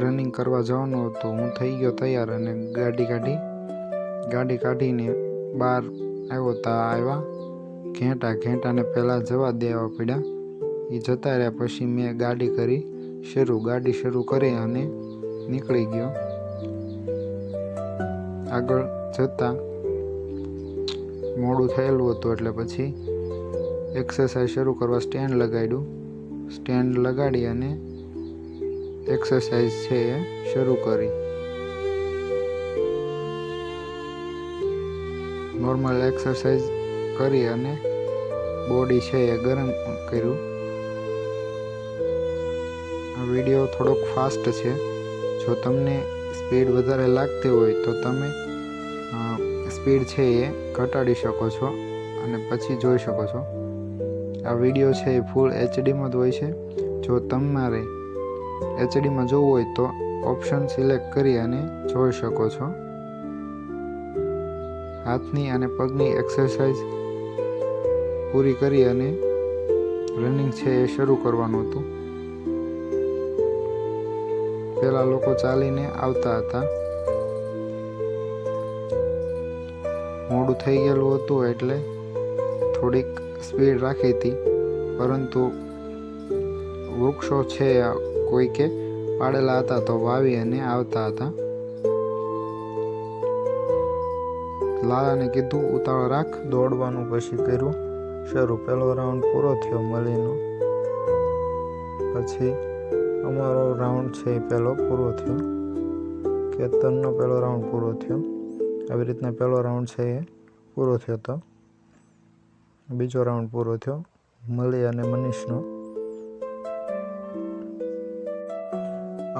Running કરવા જવાનું હતું. હું થઈ ગયો તૈયાર અને ગાડી કાઢીને બહાર આવ્યો. આવ્યા ઘેંટાને પહેલાં જવા દેવા પડ્યા. એ જતા રહ્યા પછી મેં ગાડી કરી શરૂ કરી અને નીકળી ગયો. આગળ જતાં મોડું થયેલું હતું એટલે પછી એક્સરસાઇઝ શરૂ કરવા સ્ટેન્ડ લગાડી અને એક્સરસાઇઝ છે એ શરૂ કરી. નોર્મલ એક્સરસાઇઝ કરી અને બોડી છે એ ગરમ કર્યું. આ વિડીયો થોડોક ફાસ્ટ છે. જો તમને સ્પીડ વધારે લાગતી હોય તો તમે સ્પીડ છે એ ઘટાડી શકો છો અને પછી જોઈ શકો છો. આ વિડીયો છે એ ફૂલ એચડીમાં જ હોય છે. જો તમારે એચડીમાં જોવું હોય તો ઓપ્શન સિલેક્ટ કરી અને જોઈ શકો છો. હાથની અને પગની એક્સરસાઇઝ પૂરી કરી અને રનિંગ છે એ શરૂ કરવાનું હતું. પહેલાં લોકો ચાલીને આવતા હતા. મોડું થઈ ગયેલું હતું એટલે થોડીક સ્પીડ રાખી હતી, પરંતુ વૃક્ષો છે કોઈકે પાડેલા હતા તો વાવી અને આવતા હતા. લાલાને કીધું ઉતાવળ રાખ, દોડવાનું પછી કર્યું શરૂ. પહેલો રાઉન્ડ પૂરો થયો મળીનો. પછી અમારો રાઉન્ડ છે એ પહેલો પૂરો થયો. કેતનનો પહેલો રાઉન્ડ પૂરો થયો. આવી રીતના પહેલો રાઉન્ડ છે એ પૂરો થયો હતો. બીજો રાઉન્ડ પૂરો થયો મળી અને મનીષનો.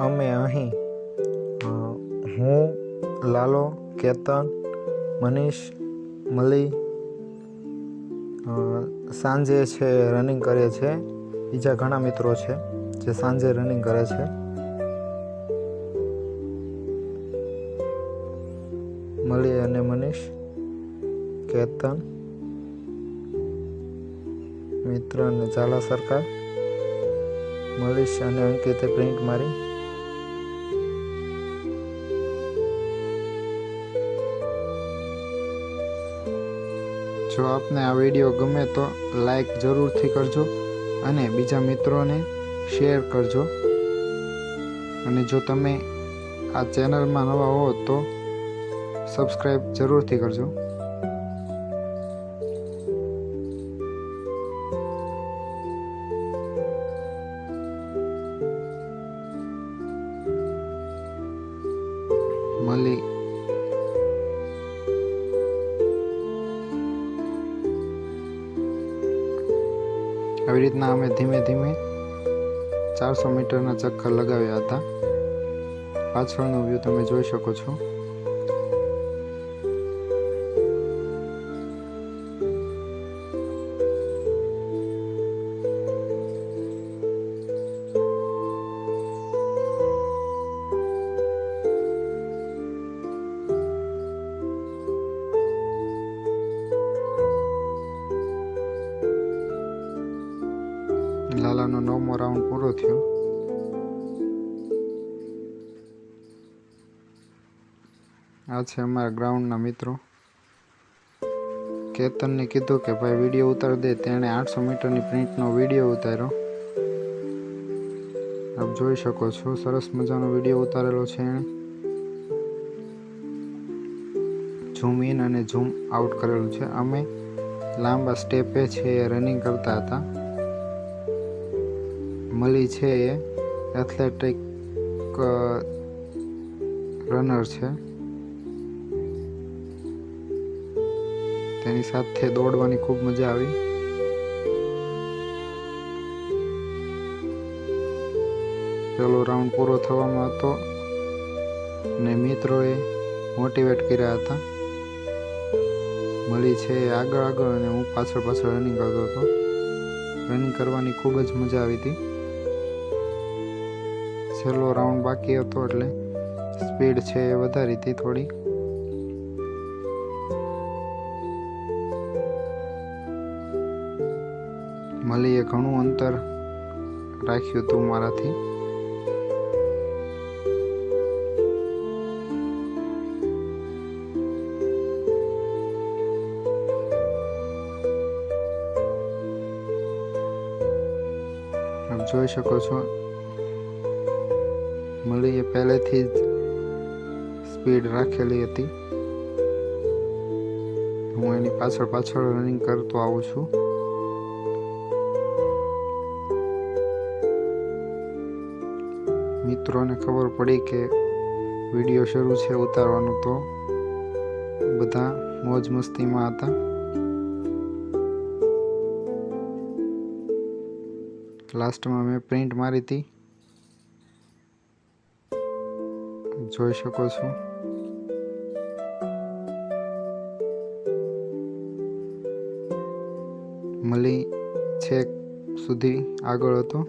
અમે અહીં હું, લાલો, કેતન, મનીષ, મલી સાંજે છે રનિંગ કરે છે. બીજા ઘણા મિત્રો છે જે સાંજે રનિંગ કરે છે. મલી અને મનીષ, કેતન, મિત્ર અને ઝાલા સરકાર, મનીષ અને અંકિતે પ્રિન્ટ મારી. જો આપને આ વિડીયો ગમે તો લાઈક જરૂરથી કરજો અને બીજા મિત્રોને શેર કરજો. અને જો તમે આ ચેનલમાં નવા હો તો સબસ્ક્રાઈબ જરૂરથી કરજો. મળી આવી રીતના અમે ધીમે ધીમે 400 મીટરના ચક્કર લગાવ્યા હતા. પાછળનો વ્યૂ તમે જોઈ શકો છો. લાલાનો 9મો રાઉન્ડ પૂરો થયો. આ છે અમારા ગ્રાઉન્ડના મિત્રો. કેતનને કીધું કે ભાઈ વિડીયો ઉતારી દે. તેણે 800 મીટરની પ્રિન્ટનો વિડીયો ઉતાર્યો. આપ જોઈ શકો છો સરસ મજાનો વિડીયો ઉતારેલો છે એણે. ઝૂમ ઇન અને ઝૂમ આઉટ કરેલું છે. અમે લાંબા સ્ટેપે છે એ રનિંગ કરતા હતા. મળી છે એ એથ્લેટિક રનર છે. તેની સાથે દોડવાની ખૂબ મજા આવી. પહેલો રાઉન્ડ પૂરો થવામાં હતો ને મિત્રોએ મોટિવેટ કર્યા હતા. મળી છે આગળ અને હું પાછળ રનિંગ કરતો હતો. રનિંગ કરવાની ખૂબ જ મજા આવી હતી. છેલ્લો રાઉન્ડ બાકી હતો એટલે સ્પીડ છે એ વધારી હતી થોડી. મળીએ ઘણું અંતર રાખ્યું હતું મારાથી. જોઈ શકો છો મળીએ પહેલેથી જ સ્પીડ રાખેલી હતી. હું એની પાછળ રનિંગ કરતો આવું છું. મિત્રોને ખબર પડી કે વિડીયો શરૂ છે ઉતારવાનું, તો બધા મોજ મસ્તીમાં હતા. લાસ્ટમાં મેં પ્રિન્ટ મારી હતી, જોઈ શકો છો. મળી છેક સુધી આગળ હતો.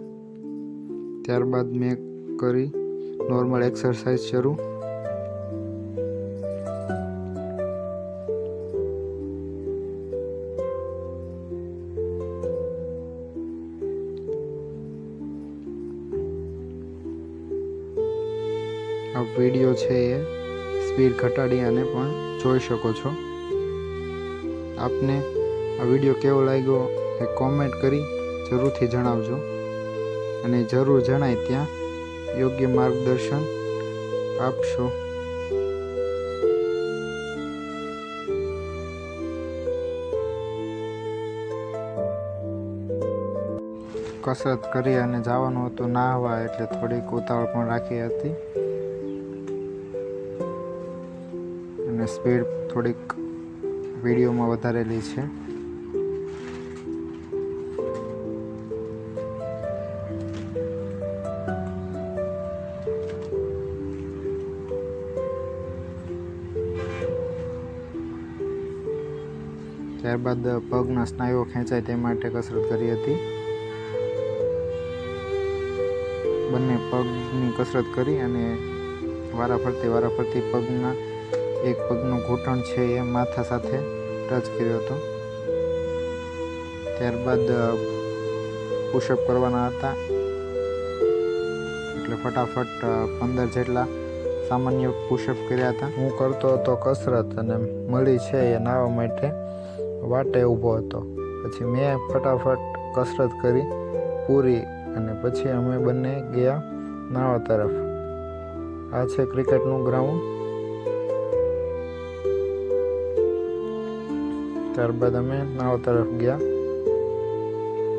ત્યારબાદ મેં કરી નોર્મલ એક્સરસાઇઝ શરૂ. આ વિડીયો છે એ સ્પીડ ઘટાડી અને પણ જોઈ શકો છો. આપને આ વિડીયો કેવો લાગ્યો એ કોમેન્ટ કરી જરૂરથી જણાવજો, અને જરૂર જણાય ત્યાં યોગ્ય માર્ગદર્શન આપશો. કસરત કરી અને જવાનું હતું નાહવા, એટલે થોડીક ઉતાવળ પણ રાખી હતી અને સ્પીડ થોડીક વિડીયોમાં વધારેલી છે. ત્યારબાદ પગના સ્નાયુઓ ખેંચાય તે માટે કસરત કરી હતી. બંને પગની કસરત કરી અને વારાફરતી પગના એક પગનું ઘૂંટણ છે એ માથા સાથે ટચ કર્યો હતો. ત્યારબાદ પુશઅપ કરવાના હતા, એટલે ફટાફટ 15 જેટલા સામાન્ય પુશઅપ કર્યા હતા. હું કરતો હતો કસરત અને મળી છે એ નાહવા માટે વાટે ઊભો હતો. પછી મેં ફટાફટ કસરત કરી પૂરી અને પછી અમે બંને ગયા નાહવા તરફ. આ છે ક્રિકેટનું ગ્રાઉન્ડ. ત્યારબાદ અમે નાહવા તરફ ગયા,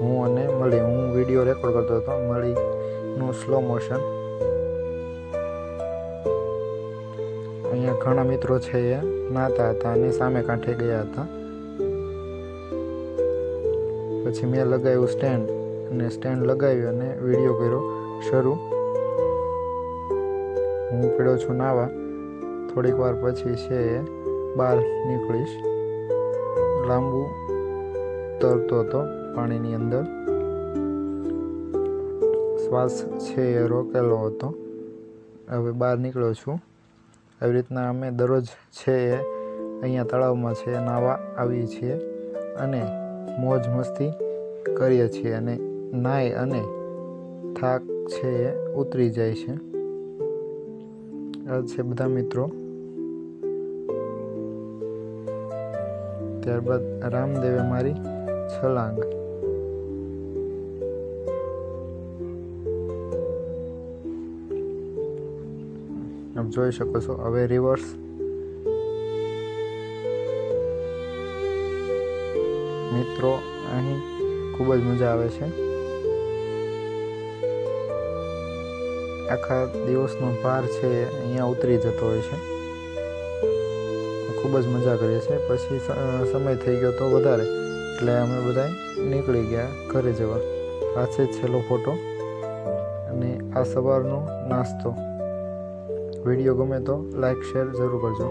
હું અને મળી. હું વિડીયો રેકોર્ડ કરતો હતો, મળીનું સ્લો મોશન. અહીંયા ઘણા મિત્રો છે એ નાહતા હતા અને સામે કાંઠે ગયા હતા. પછી મેં લગાવ્યું સ્ટેન્ડ, અને સ્ટેન્ડ લગાવ્યું અને વિડીયો કર્યો શરૂ. હું પડ્યો છું નાવા. થોડીક વાર પછી છે એ બહાર નીકળીશ. લાંબુ તરતો હતો પાણીની અંદર, શ્વાસ છે એ રોકેલો હતો. હવે બહાર નીકળ્યો છું. આવી રીતના અમે દરરોજ છે એ અહીંયા તળાવમાં છે નાહવા આવીએ છીએ અને મોજ મસ્તી કરીએ છીએ, અને નાહી અને થાક છે એ ઉતરી જાય છે. આ છે બધા મિત્રો. ત્યારબાદ રામદેવે મારી છલાંગ. આપ જોઈ શકો છો. હવે રિવર્સ. મિત્રો અહીં ખૂબ જ મજા આવે છે. આખા દિવસનો ભાર છે અહીંયા ઉતરી જતો હોય છે. ખૂબ જ મજા કરીએ છીએ. પછી સમય થઈ ગયો તો વધારે, એટલે અમે બધા નીકળી ગયા ઘરે જવા. આ છે છેલ્લો ફોટો અને આ સવારનો નાસ્તો. વિડીયો ગમે તો લાઈક શેર જરૂર કરજો.